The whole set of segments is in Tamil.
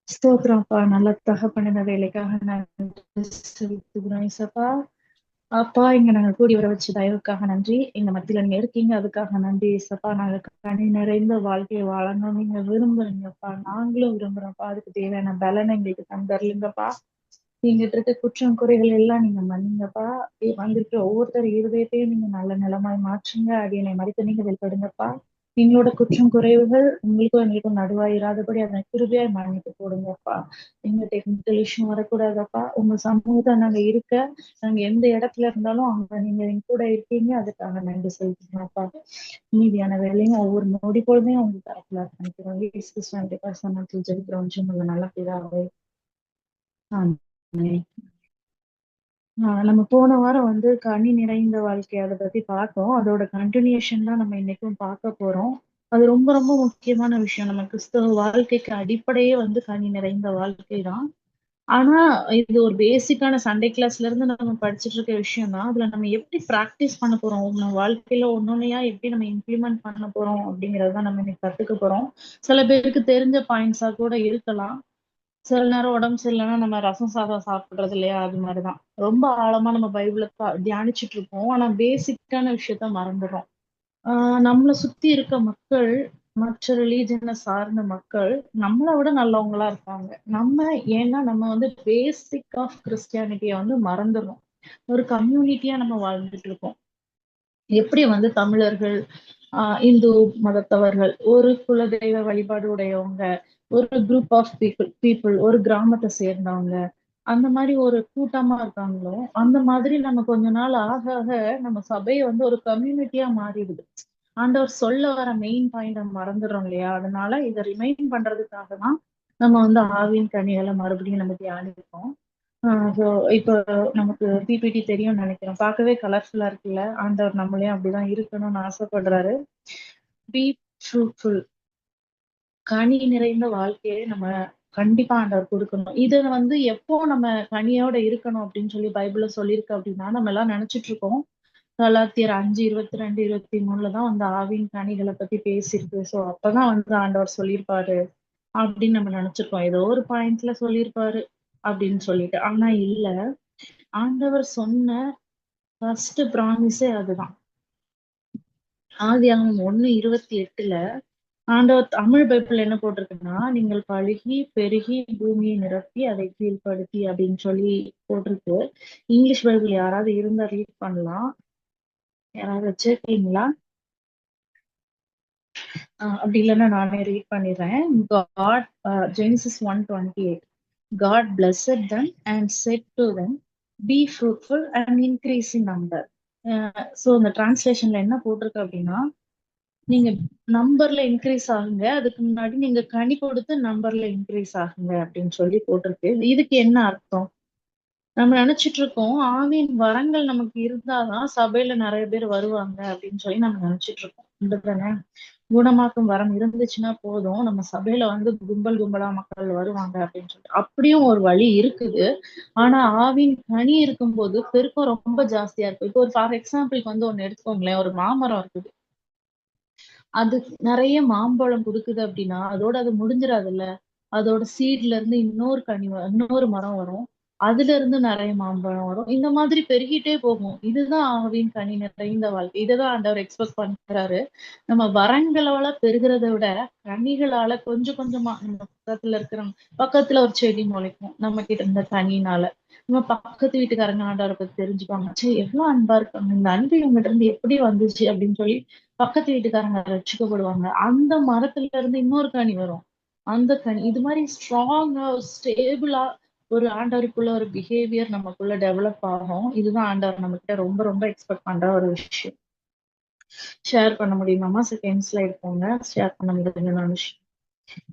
ஸ்தோத்திரம்ப்பா. நல்ல தகப்பன் வேலைக்காக நன்றி செலுத்துகிறோம் ஏசப்பா. அப்பா, இங்க நாங்க கூடி வர வச்ச தயவுக்காக நன்றி. எங்க மத்தியில நீங்க இருக்கீங்க. அதுக்காக நன்றி ஏசப்பா. நாங்க கனி நிறைந்த வாழ்க்கைய வாழணும்னு நீங்க விரும்புறீங்கப்பா. நாங்களும் விரும்புறோம்ப்பா. அதுக்கு தேவையான பலனை எங்களுக்கு தந்தருளுங்கப்பா. எங்கிட்ட இருக்க குற்றம் குறைகள் எல்லாம் நீங்க மன்னிங்கப்பா. வந்திருக்கிற ஒவ்வொருத்தர் இருதயத்தையும் நீங்க நல்ல நிலமாய் மாற்றுங்க. அடியனை மடித்து நீங்க வெளிப்படுங்கப்பா. எங்களோட குற்றம் குறைவுகள் உங்களுக்கும் எங்களுக்கும் நடுவாயிராதபடி அதை கிருபையாய் மன்னித்து போடுங்கப்பா. எங்க டெக்னிக்கல் இஷ்யூ வரக்கூடாதப்பா. உங்க சமூகத்தை நாங்க இருக்க, நாங்க எந்த இடத்துல இருந்தாலும் அங்க நீங்க எங்க கூட இருக்கீங்க. அதுக்காக நன்றி செலுத்தினோம்ப்பா. மீதியான வேலையும் ஒவ்வொரு நொடி பொழுதையும் உங்க தரத்துல அர்ப்பணிக்கிறோம். இயேசு கிறிஸ்துவின் பிரசன்னத்தில் ஜெபிக்கிறோம். உங்க நல்ல பிதாவே. ஆமென். நம்ம போன வாரம் வந்து கனி நிறைந்த வாழ்க்கை அதை பத்தி பார்த்தோம். அதோட கண்டினியூஷன் தான் நம்ம இன்னைக்கும் பார்க்க போறோம். அது ரொம்ப ரொம்ப முக்கியமான விஷயம். நம்ம கிறிஸ்தவ வாழ்க்கைக்கு அடிப்படையே வந்து கனி நிறைந்த வாழ்க்கை தான். ஆனா இது ஒரு பேசிக்கான சண்டே கிளாஸ்ல இருந்து நம்ம படிச்சுட்டு இருக்க விஷயம் தான். அதுல நம்ம எப்படி பிராக்டிஸ் பண்ண போறோம், நம்ம வாழ்க்கையில ஒன்னொன்னையா எப்படி நம்ம இம்ப்ளிமெண்ட் பண்ண போறோம் அப்படிங்கறத நம்ம இன்னைக்கு கத்துக்க போறோம். சில பேருக்கு தெரிஞ்ச பாயிண்ட்ஸா கூட இருக்கலாம். சில நேரம் உடம்பு சரியில்லைன்னா நம்ம ரசம் சாதம் சாப்பிடுறது இல்லையா, அது மாதிரிதான். ரொம்ப ஆழமா நம்ம பைபிள தியானிச்சுட்டு இருப்போம். ஆனா பேசிக்கான விஷயத்த மறந்துடுறோம். நம்மள சுத்தி இருக்க மக்கள், மற்ற ரிலீஜனை சார்ந்த மக்கள் நம்மளை விட நல்லவங்களா இருக்காங்க. ஏன்னா நம்ம வந்து பேசிக் ஆஃப் கிறிஸ்டியானிட்டியை வந்து மறந்துடுறோம். ஒரு கம்யூனிட்டியா நம்ம வாழ்ந்துட்டு இருக்கோம். எப்படி வந்து தமிழர்கள், இந்து மதத்தவர்கள், ஒரு குலதெய்வ வழிபாடு உடையவங்க, ஒரு குரூப் ஆஃப் பீப்புள், ஒரு கிராமத்தை சேர்ந்தவங்க, அந்த மாதிரி ஒரு கூட்டமா இருக்காங்களோ, அந்த மாதிரி நம்ம கொஞ்ச நாள் ஆக ஆக நம்ம சபையை வந்து ஒரு கம்யூனிட்டியா மாறிடுது. ஆண்டவர் சொல்ல வர மெயின் பாயிண்ட் நம்ம மறந்துடுறோம் இல்லையா? அதனால இதை ரிமைண்ட் பண்றதுக்காக தான் நம்ம வந்து ஆவின் கனிகளை மறுபடியும் நம்ம தியானிப்போம். ஸோ இப்போ நமக்கு பிபிடி தெரியும்னு நினைக்கிறேன். பார்க்கவே கலர்ஃபுல்லா இருக்குல்ல. ஆண்டவர் நம்மளையும் அப்படிதான் இருக்கணும்னு ஆசைப்படுறாரு. பி ஃப்ரூட்ஃபுல், கனி நிறைந்த வாழ்க்கையை நம்ம கண்டிப்பா ஆண்டவர் கொடுக்கணும். இத வந்து எப்போ நம்ம கனியோட இருக்கணும் அப்படின்னு சொல்லி பைபிள்ல சொல்லியிருக்கு அப்படின்னா, நம்ம எல்லாம் நினைச்சிட்டு இருக்கோம் கலாத்தியர் 5:22, 23 தான் வந்து ஆவின் கனிகளை பத்தி பேசியிருக்கு. சோ அப்பதான் வந்து ஆண்டவர் சொல்லியிருப்பாரு அப்படின்னு நம்ம நினைச்சிருக்கோம். ஏதோ ஒரு பாயிண்ட்ல சொல்லியிருப்பாரு அப்படின்னு சொல்லிட்டு. ஆனா இல்ல, ஆண்டவர் சொன்ன ஃபர்ஸ்ட் ப்ராமிஸே அதுதான். ஆதியாகமம் 1:28 ஆண்டவர் தமிழ் பைபிள் என்ன போட்டிருக்குன்னா, நீங்கள் பலுகி பெருகி பூமியை நிரப்பி அதை கீழ்ப்படுத்தி அப்படின்னு சொல்லி போட்டிருக்கு. இங்கிலீஷ் பைபிள் யாராவது இருந்தா ரீட் பண்ணலாம். யாராவது வச்சிருக்கீங்களா? அப்படி இல்லைன்னா நானே ரீட் பண்ணிடுறேன். God, Genesis 1:28, God blessed them and said to them, be fruitful and increase in number. So இந்த டிரான்ஸ்லேஷன்ல என்ன போட்டிருக்கு அப்படின்னா, நீங்க நம்பர்ல இன்க்ரீஸ் ஆகுங்க, அதுக்கு முன்னாடி நீங்க கனி கொடுத்து நம்பர்ல இன்க்ரீஸ் ஆகுங்க அப்படின்னு சொல்லி போட்டிருக்கு. இதுக்கு என்ன அர்த்தம்? நம்ம நினைச்சிட்டு இருக்கோம் ஆவின் வரங்கள் நமக்கு இருந்தாதான் சபையில நிறைய பேர் வருவாங்க அப்படின்னு சொல்லி நம்ம நினைச்சிட்டு இருக்கோம். அப்படிதானே? குணமாக்கும் வரம் இருந்துச்சுன்னா போதும், நம்ம சபையில வந்து கும்பல் கும்பலா மக்கள் வருவாங்க அப்படின்னு சொல்லிட்டு அப்படியும் ஒரு வழி இருக்குது. ஆனா ஆவின் கனி இருக்கும்போது பெருக்கம் ரொம்ப ஜாஸ்தியா இருக்கும். இப்போ ஒரு ஃபார் எக்ஸாம்பிளுக்கு வந்து ஒண்ணு எடுத்துக்கோங்களேன். ஒரு மாமரம் இருக்குது. அது நிறைய மாம்பழம் கொடுக்குது அப்படின்னா அதோட அது முடிஞ்சிடாதுல்ல. அதோட சீட்ல இருந்து இன்னொரு மரம் வரும். அதுல இருந்து நிறைய மாம்பழம் வரும். இந்த மாதிரி பெருகிட்டே போகும். இதுதான் ஆவின் கனி நிறைந்த வாழ்க்கை. இதுதான் ஆண்டவர் எக்ஸ்பெக்ட் பண்றாரு. நம்ம வரங்களால பெருகிறதை விட கனிகளால கொஞ்சம் கொஞ்சமா நம்ம பக்கத்துல ஒரு செடி முளைக்கும் நம்ம கிட்ட இருந்த கனினால. நம்ம பக்கத்து வீட்டுக்காரங்க ஆண்டவரை பத்தி தெரிஞ்சுப்பாங்க. சே, எவ்வளவு அன்பா இருக்காங்க, இந்த அன்பு இவங்ககிட்ட இருந்து எப்படி வந்துச்சு அப்படின்னு சொல்லி பக்கத்து வீட்டுக்காரங்க ரட்சிக்கப்படுவாங்க. அந்த மரத்துல இருந்து இன்னொரு கனி வரும். அந்த கனி இது மாதிரி ஸ்ட்ராங்கா ஸ்டேபிளா ஒரு ஆண்டவருக்குள்ள ஒரு பிஹேவியர் நமக்குள்ள டெவலப் ஆகும். இதுதான் ஆண்டவர் நம்ம கிட்ட ரொம்ப ரொம்ப எக்ஸ்பெக்ட் பண்ற ஒரு விஷயம். ஷேர் பண்ண முடியுமாமா? செகண்ட்ஸ்ல இருக்கோங்க. ஷேர் பண்ண முடியுங்க விஷயம்.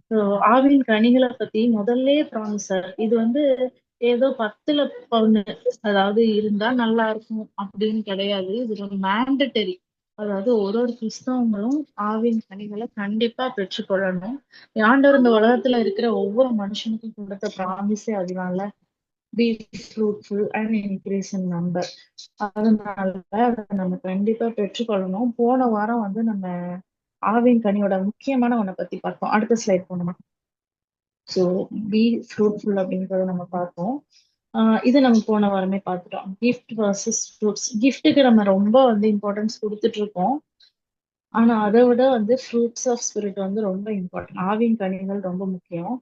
ஸோ ஆவின் கனிகளை பத்தி முதல்ல ப்ராமிசர் இது வந்து ஏதோ 10ல 1 அதாவது இருந்தா நல்லா இருக்கும் அப்படின்னு கிடையாது. இது ஒரு மேண்டட்டரி. அதாவது ஒரு ஒரு கிறிஸ்தவங்களும் ஆவின் கனிகளை கண்டிப்பா பெற்றுக்கொள்ளணும். ஆண்டவர் இந்த உலகத்துல இருக்கிற ஒவ்வொரு மனுஷனுக்கும் கொடுத்த ப்ராமிஸே அதனால B fruitful and increase in number. அதனால அதை நம்ம கண்டிப்பா பெற்றுக்கொள்ளணும். போன வாரம் வந்து நம்ம ஆவின் கனியோட முக்கியமான ஒண்ணை பத்தி பார்த்தோம். அடுத்த ஸ்லைட் போனோமா? ஸோ பி ஃப்ரூட்ஃபுல் அப்படின்றத நம்ம பார்த்தோம். இது நம்ம போன வாரமே பார்த்துட்டோம். Gift versus fruits. கிஃப்ட்டுக்கு நம்ம ரொம்ப வந்து இம்பார்ட்டன்ஸ் கொடுத்துட்டு இருக்கோம். ஆனா அதை விட வந்து ஃப்ரூட்ஸ் ஆஃப் ஸ்பிரிட் வந்து ரொம்ப இம்பார்ட்டன்ட். ஆவின் கனிகள் ரொம்ப முக்கியம்.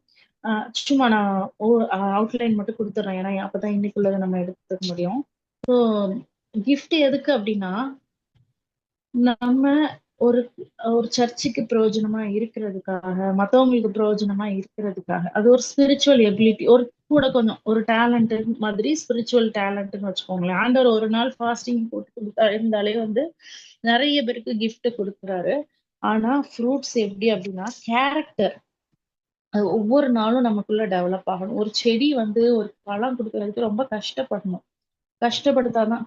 சும்மா நான் அவுட்லைன் மட்டும் கொடுத்துட்றேன். ஏன்னா அப்பதான் இன்னைக்குள்ளதை நம்ம எடுத்துக்க முடியும். ஸோ கிஃப்ட் எதுக்கு அப்படின்னா, நம்ம ஒரு ஒரு சர்ச்சுக்கு பிரயோஜனமா இருக்கிறதுக்காக, மத்தவங்களுக்கு பிரயோஜனமா இருக்கிறதுக்காக, அது ஒரு ஸ்பிரிச்சுவல் எபிலிட்டி, ஒரு கூட கொஞ்சம் ஒரு டேலண்ட் மாதிரி ஸ்பிரிச்சுவல் டேலண்ட்னு வச்சுக்கோங்களேன். ஆண்டவர் ஒரு நாள் ஃபாஸ்டிங் போட்டு கொடுத்தா இருந்தாலே வந்து நிறைய பேருக்கு gift கொடுக்குறாரு. ஆனா ஃப்ரூட்ஸ் எப்படி அப்படின்னா கேரக்டர், அது ஒவ்வொரு நாளும் நமக்குள்ள டெவலப் ஆகணும். ஒரு செடி வந்து ஒரு பழம் கொடுக்கறதுக்கு ரொம்ப கஷ்டப்படணும்.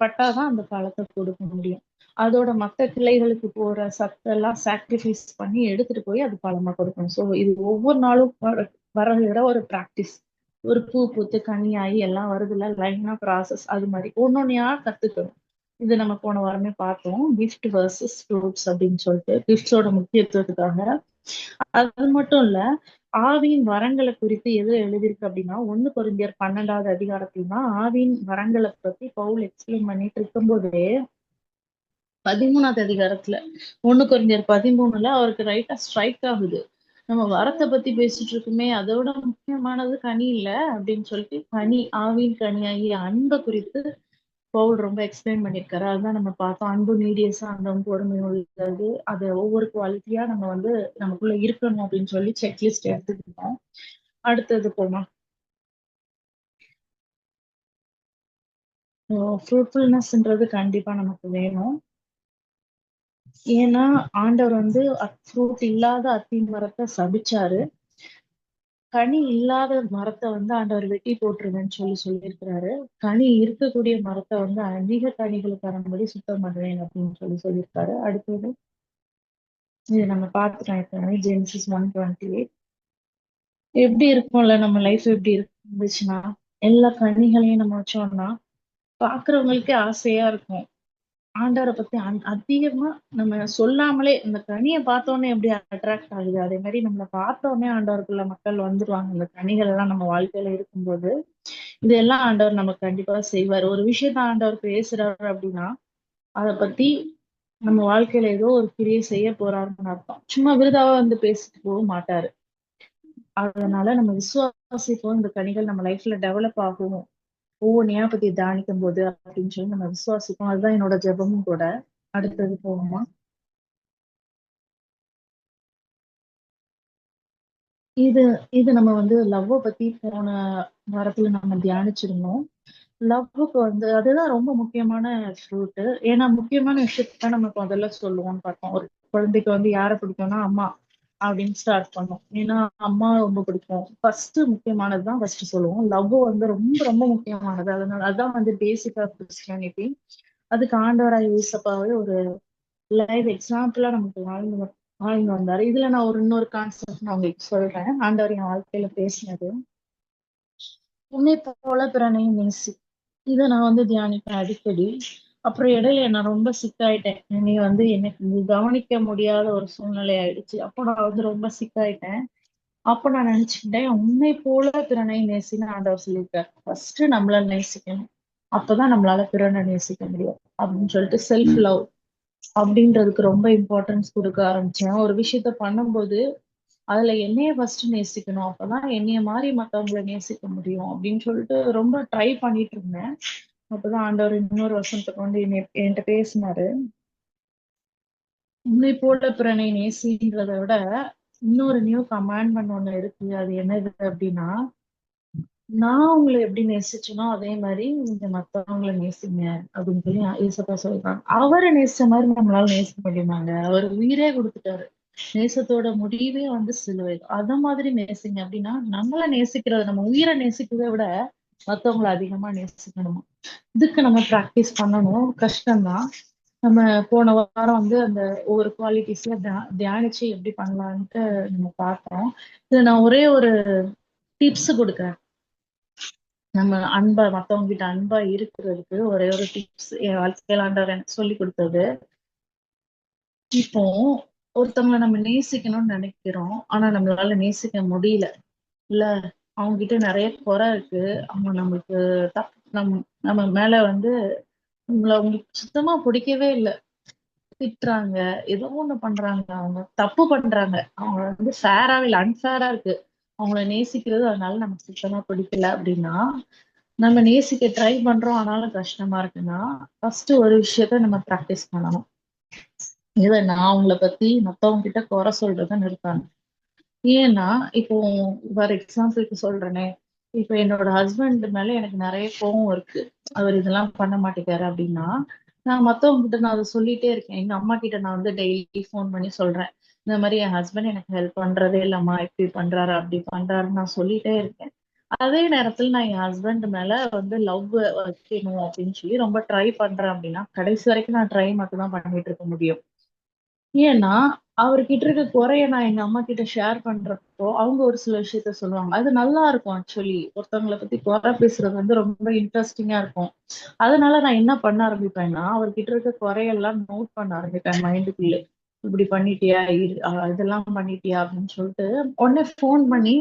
பட்டாதான் அந்த பழத்தை கொடுக்க முடியும். அதோட மத்த கிளைகளுக்கு போற சத்தெல்லாம் சாக்ரிஃபைஸ் பண்ணி எடுத்துட்டு போய் அது பழமா கொடுக்கணும். ஸோ இது ஒவ்வொரு நாளும் வரதை விட ஒரு பிராக்டிஸ். ஒரு பூ பூத்து கனியாகி எல்லாம் வருதுல்ல, லைனா ப்ராசஸ், அது மாதிரி ஒன்னொன்னையா கத்துக்கணும். இது நம்ம போன வாரமே பார்த்தோம், கிஃப்ட் வர்சஸ் ஃப்ரூட்ஸ் அப்படின்னு சொல்லிட்டு கிஃப்ட்ஸோட முக்கியத்துவத்துக்காக. அது மட்டும் இல்ல, ஆவியின் வரங்களை குறித்து எது எழுதியிருக்கு அப்படின்னா, 1 கொரிந்தியர் 12வது அதிகாரத்துல தான் ஆவியின் வரங்களை பத்தி பவுல் எக்ஸ்பிளைன் பண்ணிட்டு இருக்கும்போதே 13வது அதிகாரத்துல 1 கொரிந்தியர் 13ல அவருக்கு ரைட்டா ஸ்ட்ரைக் ஆகுது. நம்ம வரத்தை பத்தி பேசிட்டு இருக்குமே, அதோட முக்கியமானது கனி இல்ல அப்படின்னு சொல்லிட்டு கனி, ஆவியின் கனியாகிய அன்பை குறித்து பவுல் ரொம்ப எக்ஸ்பிளைன் பண்ணியிருக்காரு. அதுதான் நம்ம பார்த்தோம். அன்பு, நீடிய சாந்தம், பொறுமை உள்ளது, அது ஒவ்வொரு குவாலிட்டியா நம்ம வந்து நமக்குள்ள இருக்கணும் அப்படின்னு சொல்லி செக்லிஸ்ட் எடுத்துக்கிட்டோம். அடுத்தது போமா. ஃப்ரூட்ஃபுல்னஸ்ன்றது கண்டிப்பா நமக்கு வேணும். ஏன்னா ஆண்டவர் வந்து ஃப்ரூட் இல்லாத அத்தி மரத்தை சபிச்சாரு. கனி இல்லாத மரத்தை வந்து ஆண்டவர் வெட்டி போட்டுருவேன்னு சொல்லியிருக்கிறாரு. கனி இருக்கக்கூடிய மரத்தை வந்து அதிக கனிகளை தரும்படி சுத்தம் பண்ணுவேன் அப்படின்னு சொல்லியிருக்காரு. அடுத்தது இது நம்ம பார்த்துட்டோம் ஏற்கனவே, ஜெனிசிஸ் 1:28. எப்படி இருக்கும்ல நம்ம லைஃப் எப்படி இருந்துச்சுன்னா, எல்லா கனிகளையும் நம்ம வச்சோம்னா பாக்குறவங்களுக்கே ஆசையா இருக்கும். ஆண்டவரை பத்தி அதிகமா நம்ம சொல்லாமலே இந்த கனியை பார்த்தோன்னே எப்படி அட்ராக்ட் ஆகுது, அதே மாதிரி நம்மளை பார்த்தோன்னே ஆண்டவருக்குள்ள மக்கள் வந்துருவாங்க. இந்த கனிகள் எல்லாம் நம்ம வாழ்க்கையில இருக்கும்போது இதெல்லாம் ஆண்டவர் நமக்கு கண்டிப்பா செய்வார். ஒரு விஷயத்த ஆண்டவர் பேசுறாரு அப்படின்னா அதை பத்தி நம்ம வாழ்க்கையில ஏதோ ஒரு கிரியை செய்ய போறாருன்னு அர்த்தம். சும்மா விருதாவா வந்து பேசிட்டு போக மாட்டாரு. அதனால நம்ம விசுவாசிப்போம், இந்த கனிகள் நம்ம லைஃப்ல டெவலப் ஆகும் ஒவ்வொன்னையா பத்தி தியானிக்கும் போது அப்படின்னு சொல்லி நம்ம விசுவாசிப்போம். அதுதான் என்னோட ஜெபமும் கூட. அடுத்தது போவோமா. இது இது நம்ம வந்து லவ் பத்தி போன வாரத்துல நம்ம தியானிச்சிருந்தோம். லவ்வுக்கு வந்து அதுதான் ரொம்ப முக்கியமான ஃப்ரூட். ஏன்னா முக்கியமான விஷயத்த நம்ம முதல்ல சொல்லுவோம்னு பார்த்தோம். ஒரு குழந்தைக்கு வந்து யாரை பிடிக்கும்னா அம்மா அப்படின்னு ஸ்டார்ட் பண்ணோம். ஏன்னா அம்மா ரொம்ப பிடிக்கும். ஃபர்ஸ்ட் முக்கியமானதுதான் ஃபர்ஸ்ட் சொல்லுவோம். லவ் வந்து ரொம்ப ரொம்ப முக்கியமானது. அதனால அதான் வந்து பேசிக் ஆஃப் கிறிஸ்டியானிட்டி. அதுக்கு ஆண்டவராய் இயேசப்பாவே ஒரு லைவ் எக்ஸாம்பிளா நமக்கு வாழ்ந்து வந்தாரு. இதுல நான் இன்னொரு கான்செப்ட் நான் உங்களுக்கு சொல்றேன். ஆண்டவர் என் வாழ்க்கையில பேசினது, உன்னை போல பிறனையும் நேசி. இதை நான் வந்து தியானிப்பேன் அடிக்கடி. அப்புறம் இடையில நான் ரொம்ப சிக்காயிட்டேன். நீ வந்து எனக்கு கவனிக்க முடியாத ஒரு சூழ்நிலை ஆயிடுச்சு. அப்போ நான் வந்து ரொம்ப சிக்காயிட்டேன். அப்ப நான் நினைச்சுக்கிட்டேன், உன்னை போல பிறனை நேசின்னு ஆண்டவர் சொல்லியிருக்காரு. ஃபர்ஸ்ட் நம்மள நேசிக்கணும். அப்பதான் நம்மளால பிறனை நேசிக்க முடியும் அப்படின்னு சொல்லிட்டு செல்ஃப் லவ் அப்படின்றதுக்கு ரொம்ப இம்பார்ட்டன்ஸ் கொடுக்க ஆரம்பிச்சேன். ஒரு விஷயத்த பண்ணும்போது அதுல என்னைய ஃபர்ஸ்ட் நேசிக்கணும். அப்பதான் என்னைய மாதிரி மத்தவங்களை நேசிக்க முடியும் அப்படின்னு சொல்லிட்டு ரொம்ப ட்ரை பண்ணிட்டு இருந்தேன். அப்பதான் ஆண்டவர் இன்னொரு வசனத்தை கொண்டு என்கிட்ட பேசினாரு. உன்னை போல பிறனை நேசின்றதை விட இன்னொரு நியூ கமாண்ட்மெண்ட் ஒண்ணு இருக்கு. அது என்னது அப்படின்னா, நான் உங்களை எப்படி நேசிச்சனோ அதே மாதிரி நீங்க மத்தவங்களை நேசிங்க அப்படின்னு சொல்லி ஏசப்பா சொல்றாங்க. அவரை நேசிச்ச மாதிரி நம்மளால நேசிக்க முடியுமாங்க? அவர் உயிரே கொடுத்துட்டாரு. நேசத்தோட முடிவே வந்து சிலுவை. அத மாதிரி நேசிங்க அப்படின்னா, நம்மள நேசிக்கிறது, நம்ம உயிரை நேசிக்கிறதை விட மத்தவங்களை அதிகமா நேசிக்கணுமா. இதுக்கு நம்ம பிராக்டிஸ் பண்ணணும். கஷ்டம்தான். நம்ம போன வாரம் வந்து அந்த ஒவ்வொரு குவாலிட்டிஸ்ல தியானிச்சு எப்படி பண்ணலான்ட்டு நம்ம பார்த்தோம். இது நான் ஒரே ஒரு டிப்ஸ் கொடுக்குறேன். நம்ம மத்தவங்க கிட்ட அன்பா இருக்கிறதுக்கு ஒரே ஒரு டிப்ஸ் என் வாழ்க்கையில ஆண்டவர் எனக்கு சொல்லி கொடுத்தது. இப்போ ஒருத்தவங்களை நம்ம நேசிக்கணும்னு நினைக்கிறோம். ஆனா நம்மளால நேசிக்க முடியல. இல்ல அவங்க கிட்ட நிறைய குறை இருக்கு. அவங்க நம்மளுக்கு நம் நம்ம மேல வந்து உங்களை உங்களுக்கு சுத்தமா பிடிக்கவே இல்லை, திட்டுறாங்க, ஏதோ ஒண்ணு பண்றாங்க, அவங்க தப்பு பண்றாங்க, அவங்க வந்து ஃபேராவே இல்ல அன்ஃபேரா இருக்கு, அவங்கள நேசிக்கிறது அதனால நமக்கு சுத்தமா பிடிக்கல அப்படின்னா, நம்ம நேசிக்க ட்ரை பண்றோம் ஆனாலும் கஷ்டமா இருக்குன்னா, ஃபர்ஸ்ட் ஒரு விஷயத்த நம்ம ப்ராக்டிஸ் பண்ணணும். இதை நான் அவங்கள பத்தி மத்தவங்க கிட்ட குறை சொல்றதை நிறுத்தணும். ஏன்னா இப்போ ஃபார் எக்ஸாம்பிளுக்கு சொல்றேனே, இப்போ என்னோட ஹஸ்பண்ட் மேல எனக்கு நிறைய கோவம் இருக்கு, அவர் இதெல்லாம் பண்ண மாட்டேங்காரு அப்படின்னா, நான் மத்தவங்க கிட்ட நான் அதை சொல்லிட்டே இருக்கேன். எங்க அம்மா கிட்ட நான் வந்து டெய்லி ஃபோன் பண்ணி சொல்றேன், இந்த மாதிரி என் ஹஸ்பண்ட் எனக்கு ஹெல்ப் பண்றதே இல்லம்மா, இப்படி பண்றாரு அப்படி பண்றாருன்னு நான் சொல்லிட்டே இருக்கேன். அதே நேரத்துல நான் என் ஹஸ்பண்ட் மேல வந்து லவ் வைக்கணும் அப்படின்னு சொல்லி ரொம்ப ட்ரை பண்றேன் அப்படின்னா, கடைசி வரைக்கும் நான் ட்ரை மட்டும் தான் பண்ணிட்டு இருக்க முடியும். ஏன்னா, அவர்கிட்ட இருக்க குறைய நான் எங்க அம்மா கிட்ட ஷேர் பண்றப்போ, அவங்க ஒரு சில விஷயத்த சொல்லுவாங்க. அது நல்லா இருக்கும் ஆக்சுவலி. ஒருத்தவங்கள பத்தி குறை பேசுறது வந்து ரொம்ப இன்ட்ரெஸ்டிங்கா இருக்கும். அதனால நான் என்ன பண்ண ஆரம்பிப்பேன்னா, அவர்கிட்ட இருக்க குறையெல்லாம் நோட் பண்ண ஆரம்பிப்பேன் மைண்டுக்குள்ளே. இப்படி பண்ணிட்டியா? இதெல்லாம் பண்ணிட்டியா? அப்படின்னு சொல்லிட்டு, உடனே ஃபோன் பண்ணி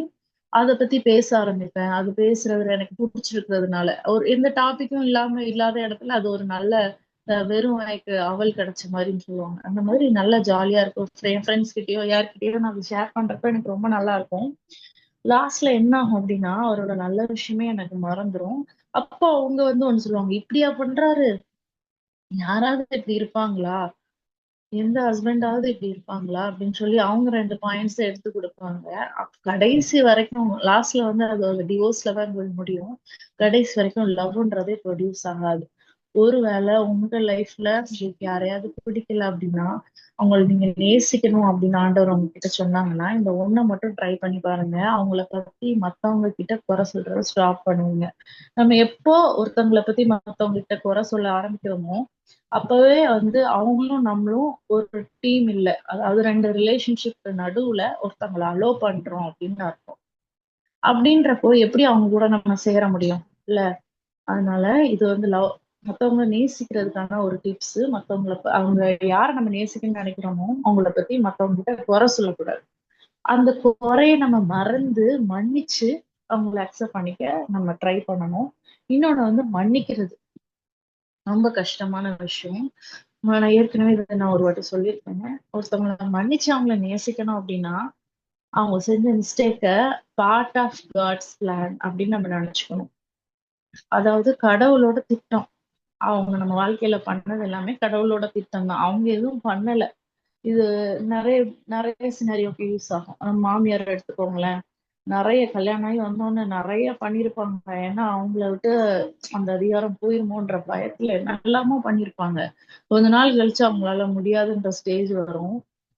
அத பத்தி பேச ஆரம்பிப்பேன். அது பேசுறது எனக்கு புடிச்சிருக்கிறதுனால. ஒரு எந்த டாபிக்கும் இல்லாத இடத்துல அது ஒரு நல்ல வெறும் வாய்க்கு அவல் கிடைச்ச மாதிரின்னு சொல்லுவாங்க. அந்த மாதிரி நல்லா ஜாலியா இருக்கும். என் ஃப்ரெண்ட்ஸ் கிட்டயோ யார்கிட்டயோ நான் அதை ஷேர் பண்றப்ப எனக்கு ரொம்ப நல்லா இருக்கும். லாஸ்ட்ல என்ன ஆகும் அப்படின்னா, அவரோட நல்ல விஷயமே எனக்கு மறந்துரும். அப்போ அவங்க வந்து ஒண்ணு சொல்லுவாங்க, இப்படியா பண்றாரு? யாராவது இப்படி இருப்பாங்களா? எந்த ஹஸ்பண்டாவது இப்படி இருப்பாங்களா? அப்படின்னு சொல்லி அவங்க 2 பாயிண்ட்ஸ் எடுத்து குடுப்பாங்க. கடைசி வரைக்கும் லாஸ்ட்ல வந்து அது ஒரு டிவோர்ஸ்ல தான் போய் முடியும். கடைசி வரைக்கும் லவ்ன்றதே ப்ரொடியூஸ் ஆகாது. ஒருவேளை உங்க லைஃப்ல உங்களுக்கு யாரையாவது பிடிக்கல அப்படின்னா, அவங்கள நீங்க நேசிக்கணும் அப்படின்னு ஆண்டவர் உங்ககிட்ட சொன்னாங்கன்னா, இந்த ஒண்ண மட்டும் ட்ரை பண்ணி பாருங்க. அவங்கள பத்தி மத்தவங்க கிட்ட குறை சொல்றத ஸ்டாப் பண்ணுவீங்க. நம்ம எப்போ ஒருத்தவங்கள பத்தி மத்தவங்க கிட்ட குறை சொல்ல ஆரம்பிக்கிறோமோ, அப்பவே வந்து அவங்களும் நம்மளும் ஒரு டீம் இல்ல. அதாவது 2 ரிலேஷன்ஷிப் நடுவுல ஒருத்தவங்கள அலோ பண்றோம் அப்படின்னு அர்த்தம். அப்படின்றப்போ எப்படி அவங்க கூட நம்ம சேர முடியும்? இல்ல. அதனால இது வந்து மத்தவங்கள நேசிக்கிறதுக்கான ஒரு டிப்ஸ். அவங்க யார நம்ம நேசிக்கணும்னு நினைக்கிறோமோ, அவங்கள பத்தி மத்தவங்க கிட்ட குறை சொல்லக்கூடாது. அந்த குறைய நம்ம மறந்து, மன்னிச்சு அவங்கள அக்செப்ட் பண்ணிக்க நம்ம ட்ரை பண்ணணும். இன்னொன்னு வந்து மன்னிக்கிறது. ரொம்ப கஷ்டமான விஷயம். நான் ஏற்கனவே இத நான் ஒரு வாட்டி சொல்லியிருக்கேங்க. ஒருத்தவங்கள மன்னிச்சு அவங்கள நேசிக்கணும் அப்படின்னா, அவங்க செஞ்ச மிஸ்டேக்க பார்ட் ஆஃப் காட்ஸ் பிளான் அப்படின்னு நம்ம நினைச்சுக்கணும். அதாவது கடவுளோட திட்டம். அவங்க நம்ம வாழ்க்கையில பண்ணது எல்லாமே கடவுளோட திட்டம் தான். அவங்க எதுவும் பண்ணல. இது நெறைய நெறைய சினாரியோக்கு யூஸ் ஆகும். மாமியார் எடுத்துக்கோங்களேன். நெறைய கல்யாணம் ஆகி வந்தோனே நெறைய பண்ணியிருப்பாங்க. ஏன்னா, அவங்கள விட்டு அந்த அதிகாரம் போயிருமோன்ற பயத்துல என்னெல்லாமோ பண்ணியிருப்பாங்க. கொஞ்ச நாள் கழிச்சு அவங்களால முடியாதுன்ற ஸ்டேஜ் வரும்.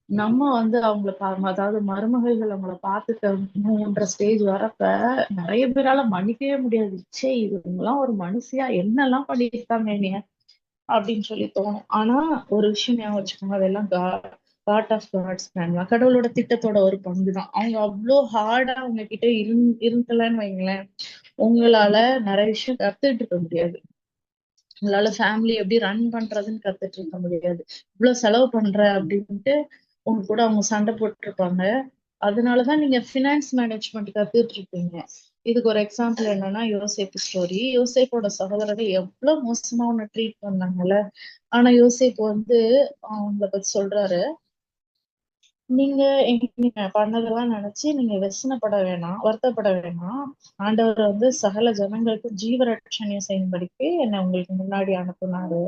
நம்ம வந்து அவங்கள அதாவது மருமகள்கள் அவங்கள பாத்துக்கணுன்ற ஸ்டேஜ் வரப்ப, நெறைய பேரால மன்னிக்கவே முடியாது. ச்சே! இவங்கலாம் ஒரு மனுஷியா என்னெல்லாம் பண்ணியிருக்காங்க என்னைய அப்படின்னு சொல்லி தோணும். ஆனா ஒரு விஷயம் ஞாபகம் வச்சுக்கோங்க. அதெல்லாம் பார்ட் ஆஃப் காட்ஸ் பிளான் தான். கடவுளோட திட்டத்தோட ஒரு பங்குதான். அவங்க அவ்ளோ ஹார்டா அவங்க கிட்ட இருக்கலன்னு வைங்களேன், உங்களால நிறைய விஷயம் கத்துட்டு இருக்க முடியாது. உங்களால ஃபேமிலி எப்படி ரன் பண்றதுன்னு கத்துட்டு இருக்க முடியாது. இவ்வளவு செலவு பண்ற அப்படின்ட்டு உங்க கூட அவங்க சண்டை போட்டுருப்பாங்க. அதனாலதான் நீங்க ஃபினான்ஸ் மேனேஜ்மெண்ட் கத்துட்டு இருப்பீங்க. இதுக்கு ஒரு எக்ஸாம்பிள் என்னன்னா யோசேப்பு ஸ்டோரி. யோசேப்போட சகோதரர்கள் எவ்வளவு மோசமா உன்னை ட்ரீட் பண்ணாங்கல்ல. ஆனா யோசேப்பு வந்து அவங்கள பத்தி சொல்றாரு, நீங்க நீங்க பண்ணதெல்லாம் நினைச்சு நீங்க வெசனப்பட வேணாம், வருத்தப்பட வேணாம். ஆண்டவர் வந்து சகல ஜனங்களுக்கு ஜீவரட்சணியம் செய்யும்படிக்கு என்னை உங்களுக்கு முன்னாடி அனுப்புனாரு.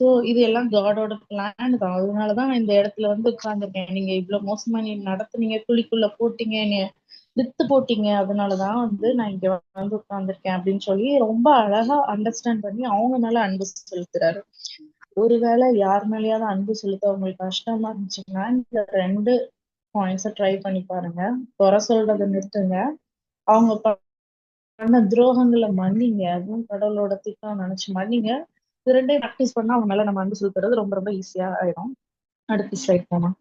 சோ இது எல்லாம் காடோட பிளான் தான். அதனாலதான் நான் இந்த இடத்துல வந்து உட்கார்ந்துருக்கேன். நீங்க இவ்வளவு மோசமா நீ நடத்துனீங்க, குழிக்குள்ள போட்டீங்க, என்னைய வித்து போட்டீங்க. அதனாலதான் வந்து நான் இங்க வந்து உட்கார்ந்துருக்கேன் அப்படின்னு சொல்லி ரொம்ப அழகா அண்டர்ஸ்டாண்ட் பண்ணி அவங்க மேல அன்பு செலுத்துறாரு. ஒருவேளை யார் மேலயாவது அன்பு செலுத்த உங்களுக்கு கஷ்டமா இருந்துச்சுன்னா, இந்த 2 பாயிண்ட்ஸ ட்ரை பண்ணி பாருங்க. குறை சொல்றதை நிறுத்துங்க. அவங்க பண்ண துரோகங்களை மன்னிங்க. அதுவும் கடவுளோட திட்டம் நினைச்சு மன்னிங்க. இது 2யும் ப்ராக்டிஸ் பண்ணா அவங்க மேல நம்ம அன்பு செலுத்துறது ரொம்ப ரொம்ப ஈஸியா ஆயிடும். அடுத்த ஸ்லைட் போலாம்.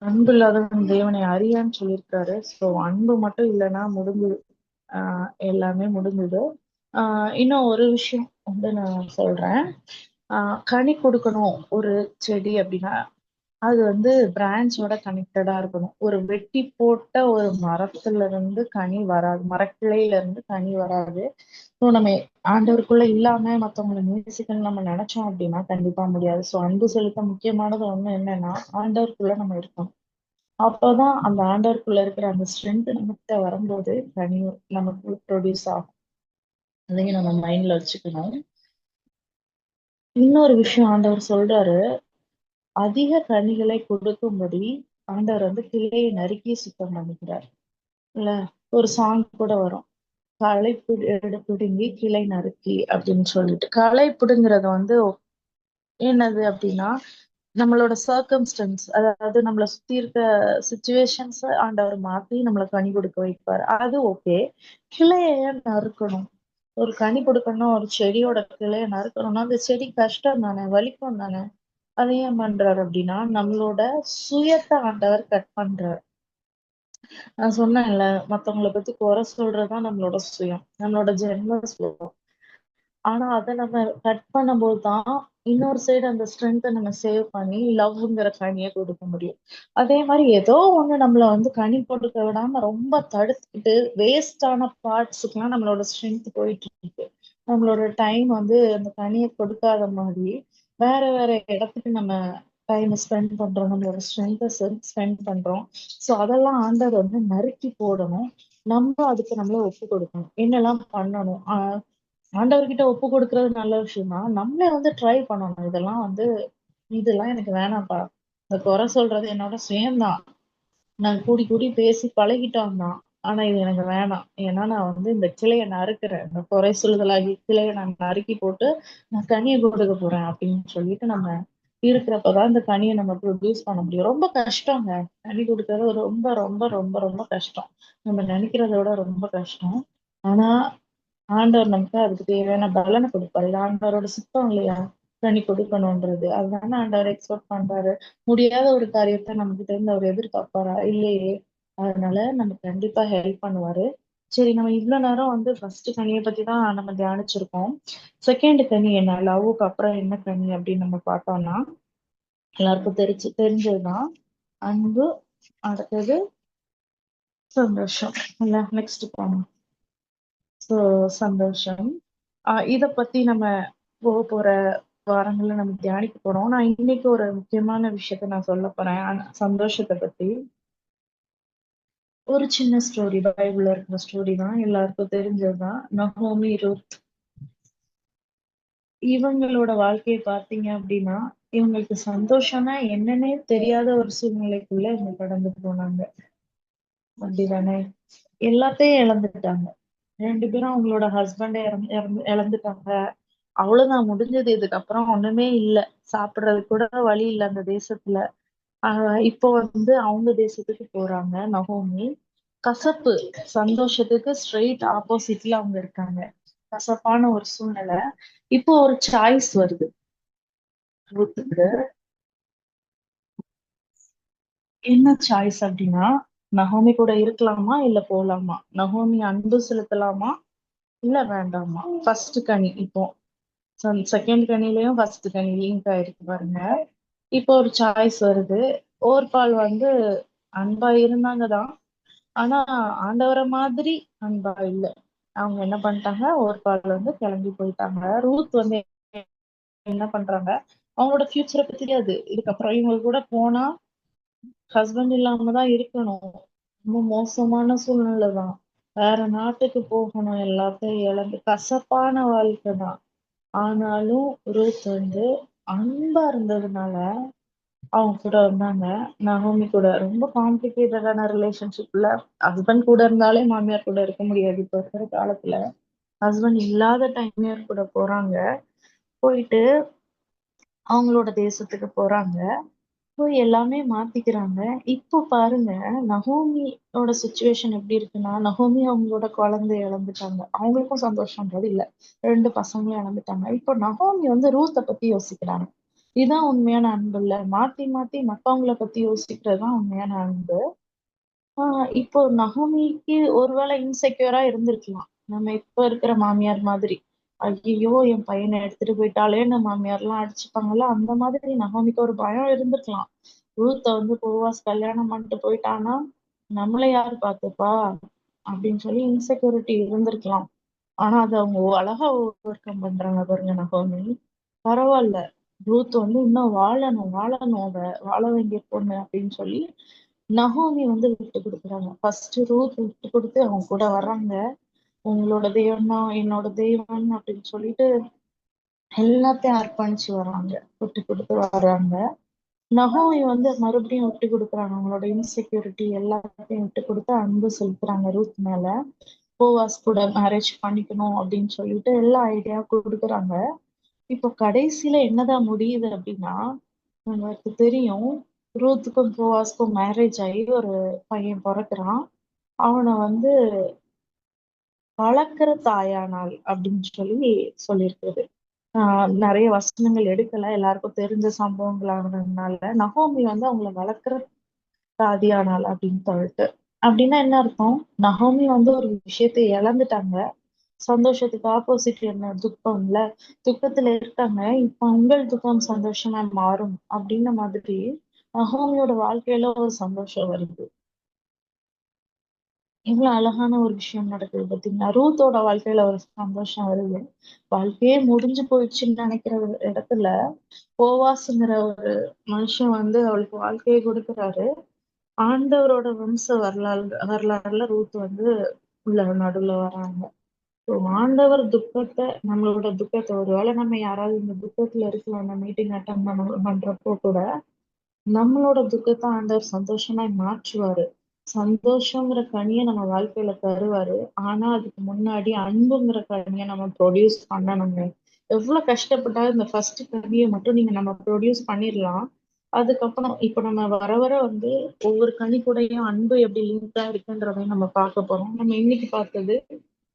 அன்பு இல்லாதவன் தேவனை அறியான்னு சொல்லியிருக்காரு. சோ அன்பு மட்டும் இல்லைன்னா முடிஞ்சுது. எல்லாமே முடிஞ்சுது. இன்னும் ஒரு விஷயம் வந்து நான் சொல்றேன். கனி கொடுக்கணும் ஒரு செடி அப்படின்னா, அது வந்து பிரான்ச்சோட கனெக்டடா இருக்கணும். ஒரு வெட்டி போட்ட ஒரு மரத்துல இருந்து கனி வராது, மரக்கிளையில இருந்து கனி வராது. ஸோ நம்ம ஆண்டவருக்குள்ள இல்லாம மத்தவங்களை நேசிக்கணும்னு நம்ம நினைச்சோம் அப்படின்னா கண்டிப்பா முடியாது. ஸோ அன்பு செலுத்த முக்கியமானது ஒண்ணு என்னன்னா ஆண்டவருக்குள்ள நம்ம இருக்கணும். அப்பதான் அந்த ஆண்டவருக்குள்ள இருக்கிற அந்த ஸ்ட்ரென்த் நம்மகிட்ட வரும்போது கனி நமக்கு ப்ரொடியூஸ் ஆகும். அதையும் நம்ம மைண்ட்ல வச்சுக்கணும். இன்னொரு விஷயம் ஆண்டவர் சொல்றாரு, அதிக கனிகளை கொடுக்கும்படி ஆண்டவர் வந்து கிளையை நறுக்கி சுத்தம் பண்ணிக்கிறார். இல்ல, ஒரு சாங் கூட வரும். களை பிடுங்கி கிளை நறுக்கி அப்படின்னு சொல்லிட்டு. களை பிடுங்கிறது வந்து என்னது அப்படின்னா நம்மளோட சர்க்கம்ஸ்டன்ஸ், அதாவது நம்மளை சுத்தி இருக்க சுச்சுவேஷன்ஸ் ஆண்டவர் மாத்தி நம்மளை கனி கொடுக்க வைப்பாரு. அது ஓகே. கிளைய ஏன் நறுக்கணும்? ஒரு கனி கொடுக்கணும், ஒரு செடியோட கிளைய நறுக்கணும்னா அந்த செடி கஷ்டம் தானே, வலிக்கும் தானே. அதை ஏன் பண்றாரு அப்படின்னா நம்மளோட சுயத்தை ஆண்டவர் கட் பண்றாரு. நான் சொன்னேன்ல, மத்தவங்கள பத்தி குறை சொல்றதுதான் நம்மளோட சுயம், நம்மளோட ஜென்ம சுயம். ஆனா அதை நம்ம கட் பண்ணும்போது தான் இன்னொரு சைடு அந்த ஸ்ட்ரென்த்தை நம்ம சேவ் பண்ணி லவ்ங்கிற கனியை கொடுக்க முடியும். அதே மாதிரி ஏதோ ஒண்ணு நம்மள வந்து கனி கொடுக்க விடாம ரொம்ப தடுத்துக்கிட்டு வேஸ்டான பார்ட்ஸுக்குலாம் நம்மளோட ஸ்ட்ரென்த் போயிட்டு இருக்கு. நம்மளோட டைம் வந்து அந்த கனியை கொடுக்காத மாதிரி வேற வேற இடத்துக்கு நம்ம டைம் ஸ்பெண்ட் பண்றோம், நம்மளோட ஸ்ட்ரென்த்தை ஸ்பெண்ட் பண்றோம். ஸோ அதெல்லாம் ஆண்டவர் வந்து நறுக்கி போடணும். நம்ம அதுக்கு நம்மள ஒப்பு கொடுக்கணும், என்னெல்லாம் பண்ணணும். ஆண்டவர்கிட்ட ஒப்பு கொடுக்கறது நல்ல விஷயம் தான். நம்மளே வந்து ட்ரை பண்ணணும். இதெல்லாம் எனக்கு வேணாம்ப்பா. இந்த குறை சொல்றது என்னோட சுயம்தான். நான் கூடி கூடி பேசி பழகிட்டோம் தான். ஆனா இது எனக்கு வேணாம். ஏன்னா நான் வந்து இந்த கிளைய நறுக்குறேன். இந்த குறை சொல்லுதலாகி கிளைய நான் நறுக்கி போட்டு நான் கனியை கொடுக்க போறேன் அப்படின்னு சொல்லிட்டு நம்ம இருக்கிறப்பதான் இந்த கனியை நம்ம ப்ரொடியூஸ் பண்ண முடியும். ரொம்ப கஷ்டங்க. கனி கொடுக்கறது ரொம்ப ரொம்ப ரொம்ப ரொம்ப கஷ்டம். நம்ம நினைக்கிறத விட ரொம்ப கஷ்டம். ஆனா ஆண்டவர் நமக்கு அதுக்கு தேவையான பலனை கொடுப்பாரு. இது ஆண்டவரோட சித்தம் இல்லையா? கனி கொடுக்கணும்ன்றது. அதுதானே ஆண்டவர் எக்ஸ்பெக்ட் பண்றாரு. முடியாத ஒரு காரியத்தை நம்ம கிட்ட இருந்து அவர் எதிர்பார்ப்பாரா? இல்லையே. அதனால நம்ம கண்டிப்பா ஹெல்ப் பண்ணுவாரு. சரி, நம்ம இவ்வளவு நேரம் வந்து ஃபர்ஸ்ட் கனியை பத்தி தான் நம்ம தியானிச்சிருக்கோம். செகண்ட் கனி என்ன, லவ்வுக்கு அப்புறம் என்ன கனி அப்படின்னு நம்ம பார்த்தோம்னா எல்லாருக்கும் தெரிஞ்சதுதான். அன்பு, அடுத்தது சந்தோஷம். இல்ல, நெக்ஸ்ட் போனோம். சோ சந்தோஷம். இத பத்தி நம்ம போற வாரங்கள்ல நம்ம தியானிக்க போறோம். நான் இன்னைக்கு ஒரு முக்கியமான விஷயத்த நான் சொல்ல போறேன். சந்தோஷத்தை பத்தி. ஒரு சின்ன ஸ்டோரி, பைபிள்ல இருக்கிற ஸ்டோரி தான், எல்லாருக்கும் தெரிஞ்சதுதான். நகோமி, ரூத், இவங்களோட வாழ்க்கையை பார்த்தீங்க அப்படின்னா இவங்களுக்கு சந்தோஷம்னா என்னன்னே தெரியாத ஒரு சூழ்நிலைக்குள்ள இவங்க கடந்து போனாங்க. அப்படிதானே? எல்லாத்தையும் இழந்துட்டாங்க. ரெண்டு பேரும் அவங்களோட ஹஸ்பண்டை இழந்துட்டாங்க. அவ்வளவுதான், முடிஞ்சது. இதுக்கப்புறம் ஒண்ணுமே இல்ல. சாப்பிடுறதுக்கு கூட வழி இல்ல அந்த தேசத்துல. இப்போ வந்து அவங்க தேசத்துக்கு போறாங்க நகோமி. கசப்பு சந்தோஷத்துக்கு ஸ்ட்ரெயிட் ஆப்போசிட்ல அவங்க இருக்காங்க. கசப்பான ஒரு சூழ்நிலை. இப்போ ஒரு சாய்ஸ் வருது ரூத்துக்கு. என்ன சாய்ஸ் அப்படின்னா, நகோமி கூட இருக்கலாமா இல்ல போலாமா, நகோமி அன்பு செலுத்தலாமா இல்ல வேண்டாமா. ஃபர்ஸ்ட் கனி இப்போ செகண்ட் கனிலையும் ஃபர்ஸ்ட் கனி லிங்க் ஆயிருக்கு பாருங்க. இப்போ ஒரு சாய்ஸ் வருது. ஓர்பால் வந்து அன்பா இருந்தாங்கதான். ஆனா ஆண்டவரை மாதிரி அன்பா இல்ல. அவங்க என்ன பண்ணிட்டாங்க, ஓர்பால் வந்து கிளம்பி போயிட்டாங்க. ரூத் வந்து என்ன பண்றாங்க, அவங்களோட ஃபியூச்சரை பத்தி தெரியாது. இதுக்கப்புறம் இவங்க கூட போனா ஹஸ்பண்ட் இல்லாம தான் இருக்கணும். ரொம்ப மோசமான சூழ்நிலை தான். வேற நாட்டுக்கு போகணும், எல்லாத்தையும் இழந்து கசப்பான வாழ்க்கை தான். ஆனாலும் ரூத் வந்து அன்பா இருந்ததுனால அவங்க கூட இருந்தாங்க. நகோமி கூட ரொம்ப காம்ப்ளிகேட்டடான ரிலேஷன்ஷிப்ல ஹஸ்பண்ட் கூட இருந்தாலே மாமியார் கூட இருக்க முடியாது. இப்ப இருக்கிற காலத்துல ஹஸ்பண்ட் இல்லாத டைம்லயும் கூட போறாங்க. போயிட்டு அவங்களோட தேசத்துக்கு போறாங்க. போய் எல்லாமே மாத்திக்கிறாங்க. இப்போ பாருங்க, நகோமியோட சுச்சுவேஷன் எப்படி இருக்குன்னா, நகோமி அவங்களோட குழந்தைய இழந்துட்டாங்க. அவங்களுக்கும் சந்தோஷம்ன்றது இல்ல. ரெண்டு பசங்களையும் இழந்துட்டாங்க. இப்போ நகோமி வந்து ரூத்தை பத்தி யோசிக்கிறாங்க. இதுதான் உண்மையான அன்பு இல்ல. மாத்தி மாத்தி மத்தவங்கள பத்தி யோசிக்கிறதுதான் உண்மையான அன்பு. இப்போ நகோமிக்கு ஒருவேளை இன்செக்யூரா இருந்திருக்கலாம். நம்ம இப்ப இருக்கிற மாமியார் மாதிரி. ஐயையோ, என் பையனை எடுத்துட்டு போயிட்டாலேன்னு மாமியார் எல்லாம் அடிச்சுப்பாங்கல்ல, அந்த மாதிரி நகோமிக்கு ஒரு பயம் இருந்திருக்கலாம். ரூத்த வந்து போவாஸ் கல்யாணம் பண்ணிட்டு போயிட்டானா நம்மள யாரு பாத்துப்பா அப்படின்னு சொல்லி இன்செக்யூரிட்டி இருந்திருக்கலாம். ஆனா அது அவங்க அழகா ஓவர் கம் பண்றாங்க பாருங்க நகோமி. பரவாயில்ல, ரூத் வந்து இன்னும் வாழணும் வாழணும், வாழ வேண்டிய பொண்ணு அப்படின்னு சொல்லி நகோமி வந்து விட்டு கொடுக்குறாங்க. ஃபர்ஸ்ட் ரூத் விட்டு கொடுத்து அவங்க கூட வர்றாங்க. உங்களோட தெய்வம் தான் என்னோட தெய்வம் அப்படின்னு சொல்லிட்டு எல்லாத்தையும் அர்ப்பணிச்சு வர்றாங்க, விட்டு கொடுத்து வர்றாங்க. நகோமி வந்து மறுபடியும் விட்டு கொடுக்குறாங்க. அவங்களோட இன்செக்யூரிட்டி எல்லாத்தையும் விட்டு கொடுத்து அன்பு செலுத்துறாங்க ரூத் மேல. போவாஸ் கூட மேரேஜ் பண்ணிக்கணும் அப்படின்னு சொல்லிட்டு எல்லா ஐடியா கொடுக்குறாங்க. இப்போ கடைசியில என்னதான் முடியுது அப்படின்னா, உங்களுக்கு தெரியும், ரூத்துக்கும் போவாஸ்க்கும் மேரேஜ் ஆகி ஒரு பையன் பிறக்குறான். அவனை வந்து வளர்க்கிற தாயானாள் அப்படின்னு சொல்லி சொல்லியிருக்குது. நிறைய வசனங்கள் எடுக்கல, எல்லாருக்கும் தெரிஞ்ச சம்பவங்களானதுனால நகோமி வந்து அவங்கள வளர்க்கிற தாதியானாள் அப்படின்னு சொல்லிட்டு. அப்படின்னா என்ன அர்த்தம்? நகோமி வந்து ஒரு விஷயத்தை இழந்துட்டாங்க. சந்தோஷத்துக்கு ஆப்போசிட் என்ன? துக்கம்ல. துக்கத்துல இருக்காங்க, இப்ப உங்கள் துக்கம் சந்தோஷமா மாறும் அப்படின்ன மாதிரி நகோமியோட வாழ்க்கையில ஒரு சந்தோஷம் வருது. எவ்வளவு அழகான ஒரு விஷயம் நடக்குது பாத்தீங்களா? ரூத்தோட வாழ்க்கையில ஒரு சந்தோஷம் வருது. வாழ்க்கையே முடிஞ்சு போயிடுச்சுன்னு நினைக்கிற ஒரு இடத்துல போவாஸ்ங்கிற ஒரு மனுஷன் வந்து அவளுக்கு வாழ்க்கையை கொடுக்குறாரு. ஆண்டவரோட வம்ச வரலாறுல ரூத் வந்து உள்ள நடுவுல வராங்க. ஆண்டவர் துக்கத்தை, நம்மளோட துக்கத்தை, ஒருவேளை நம்ம யாராவது இந்த துக்கத்துல இருக்கலாம், அந்த மீட்டிங் அட்டன் பண்றப்போ கூட நம்மளோட துக்கத்தை ஆண்டவர் சந்தோஷமா மாற்றுவாரு. சந்தோஷங்கிற கனியை நம்ம வாழ்க்கையில தருவாரு. ஆனா அதுக்கு முன்னாடி அன்புங்கிற கனியை நம்ம ப்ரொடியூஸ் பண்ணணுங்க. எவ்வளவு கஷ்டப்பட்டாலும் இந்த ஃபர்ஸ்ட் கனியை மட்டும் நம்ம ப்ரொடியூஸ் பண்ணிடலாம். அதுக்கப்புறம் இப்ப நம்ம வர வர வந்து ஒவ்வொரு கனி கூடயும் அன்பு எப்படி லிங்க் இருக்குன்றதையும் நம்ம பார்க்க போறோம். நம்ம இன்னைக்கு பார்த்தது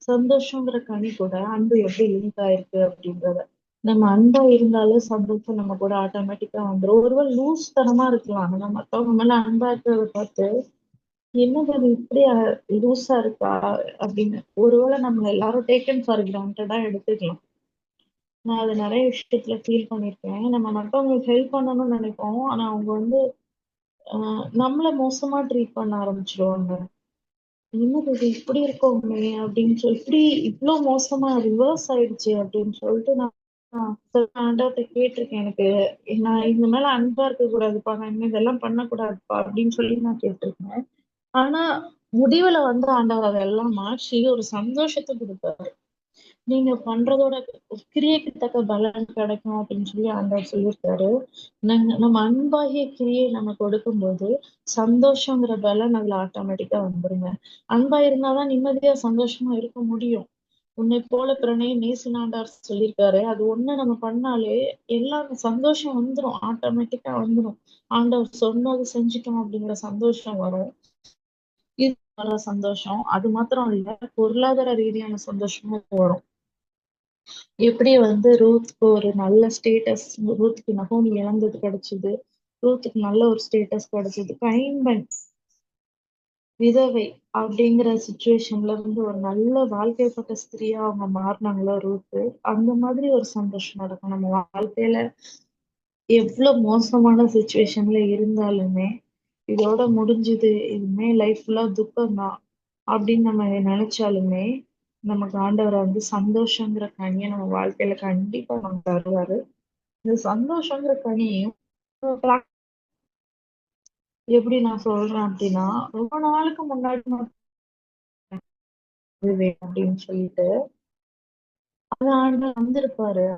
சந்தோஷங்கிற கனி கூட அன்பு எப்படி லிங்க் ஆயிருக்கு அப்படின்றத. நம்ம அன்பா இருந்தாலே சந்தோஷம் நம்ம கூட ஆட்டோமேட்டிக்கா வந்துடும். ஒருவேளை லூஸ் தனமா இருக்கலாம், நம்ம மத்தவங்க மேல அன்பா இருக்கிறத பார்த்து என்னது அது இப்படி லூஸா இருக்கா அப்படின்னு ஒருவேளை நம்ம எல்லாரும் டேக்கன் ஃபார் கிராண்டடா எடுத்துக்கலாம். நான் அது நிறைய விஷயத்துல ஃபீல் பண்ணிருக்கேன். நம்ம மத்தவங்களுக்கு ஹெல்ப் பண்ணணும்னு நினைப்போம், ஆனா அவங்க வந்து நம்மள மோசமா ட்ரீட் பண்ண ஆரம்பிச்சிருவாங்க. என்னது இது இப்படி இருக்கோமே அப்படின்னு சொல்லி, இப்படி இவ்வளவு மோசமா ரிவர்ஸ் ஆயிடுச்சு அப்படின்னு சொல்லிட்டு நான் ஆண்டவர்கிட்ட கேட்டிருக்கேன். எனக்கு நான் இந்த மேல அன்பா இருக்க கூடாதுப்பா, நான் இனிமே இதெல்லாம் பண்ணக்கூடாதுப்பா அப்படின்னு சொல்லி நான் கேட்டிருக்கேன். ஆனா முடிவுல வந்து ஆண்டவர் அதெல்லாம் மாற்றி ஒரு சந்தோஷத்தை கொடுப்பாரு. நீங்க பண்றதோட கிரியைக்கு தக்க பலன் கிடைக்கும் அப்படின்னு சொல்லி ஆண்டவர் சொல்லியிருக்காரு. நம்ம அன்பாகிய கிரியை நம்ம கொடுக்கும்போது சந்தோஷங்கிற பலன் அதுல ஆட்டோமேட்டிக்கா வந்துருங்க. அன்பா இருந்தாதான் நிம்மதியா சந்தோஷமா இருக்க முடியும். உன்னை போல பிறனையை நேசினாண்டார் சொல்லியிருக்காரு. அது ஒண்ணு நம்ம பண்ணாலே எல்லாம் சந்தோஷம் வந்துரும், ஆட்டோமேட்டிக்கா வந்துரும். ஆண்டவர் சொன்னது செஞ்சுட்டோம் அப்படிங்கிற சந்தோஷம் வரும். இது வர சந்தோஷம் அது மாத்திரம் இல்ல, பொருளாதார ரீதியான சந்தோஷமும் வரும். எப்படி வந்து ரூத்க்கு ஒரு நல்ல ஸ்டேட்டஸ், ரூத்துக்கு நகோமி இழந்தது கிடைச்சது, ரூத்துக்கு நல்ல ஒரு ஸ்டேட்டஸ் கிடைச்சது, கைம்பெண் விதவை அப்படிங்கிற சுச்சுவேஷன்ல இருந்து ஒரு நல்ல வாழ்க்கைப்பட்ட ஸ்திரியா அவங்க மாறினாங்களோ ரூத்து, அந்த மாதிரி ஒரு சந்தோஷம் நடக்கும் நம்ம வாழ்க்கையில. எவ்வளவு மோசமான சுச்சுவேஷன்ல இருந்தாலுமே இதோட முடிஞ்சது, இனிமே லைஃப் ஃபுல்லா துக்கம் தான் அப்படின்னு நம்ம நினைச்சாலுமே நமக்கு ஆண்டவர் வந்து சந்தோஷங்கிற கனியை நம்ம வாழ்க்கையில கண்டிப்பா நம்ம தருவாரு. இந்த சந்தோஷங்கிற கனியையும் எப்படி நான் சொல்றேன் அப்படின்னா, ரொம்ப நாளுக்கு முன்னாடி நான் வருவேன் அப்படின்னு சொல்லிட்டு அது ஆண்டவர் வந்திருப்பாரு.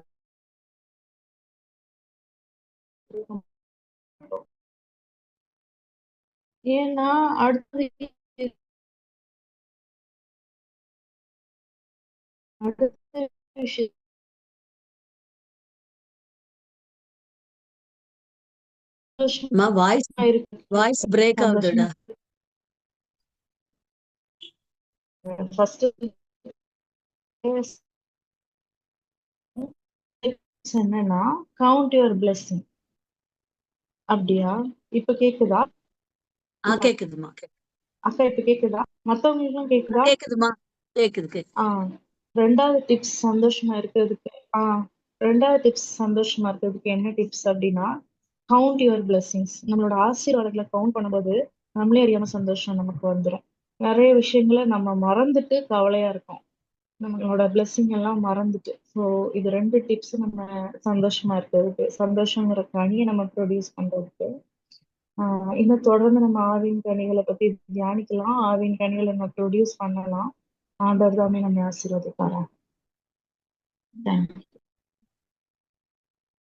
ஏன்னா அடுத்த அடுத்த விஷயம் மா வாய்ஸ் சந்தோஷமா இருக்கு. வாய்ஸ் பிரேக் ஆகுதுடா. ஃபர்ஸ்ட் என்னன்னா கவுண்ட் யுவர் பிளெஸிங். அப்படியா? இப்ப கேக்குதா? கேக்குதுமா. அக்கா இப்ப கேக்குதா? மத்தவங்களுக்கும் கேக்குதா? கேக்குதுமா, கேக்குது. ஆஹ் ரெண்டாவது டிப்ஸ் சந்தோஷமா இருக்கிறதுக்கு. ரெண்டாவது டிப்ஸ் சந்தோஷமா இருக்கிறதுக்கு என்ன டிப்ஸ் அப்படின்னா, கவுண்ட் யுவர் பிளெஸிங்ஸ். நம்மளோட ஆசீர்வாதங்களை கவுண்ட் பண்ணும்போது நம்மளே அறியாம சந்தோஷம் நமக்கு வந்துடும். நிறைய விஷயங்களை நம்ம மறந்துட்டு கவலையா இருக்கோம், நம்மளோட பிளெஸிங் எல்லாம் மறந்துட்டு. ஸோ இது ரெண்டு டிப்ஸ் நம்ம சந்தோஷமா இருக்கிறதுக்கு, சந்தோஷங்கிற கனியை நம்ம ப்ரொடியூஸ் பண்றதுக்கு. இன்னும் தொடர்ந்து நம்ம ஆவின் கனிகளை பத்தி தியானிக்கலாம், ஆவின் கனிகளை நம்ம ப்ரொடியூஸ் பண்ணலாம். ஆண்டவர் தாமே நம்ம ஆசீர்வதிப்பாரா. தேங்க்யூ.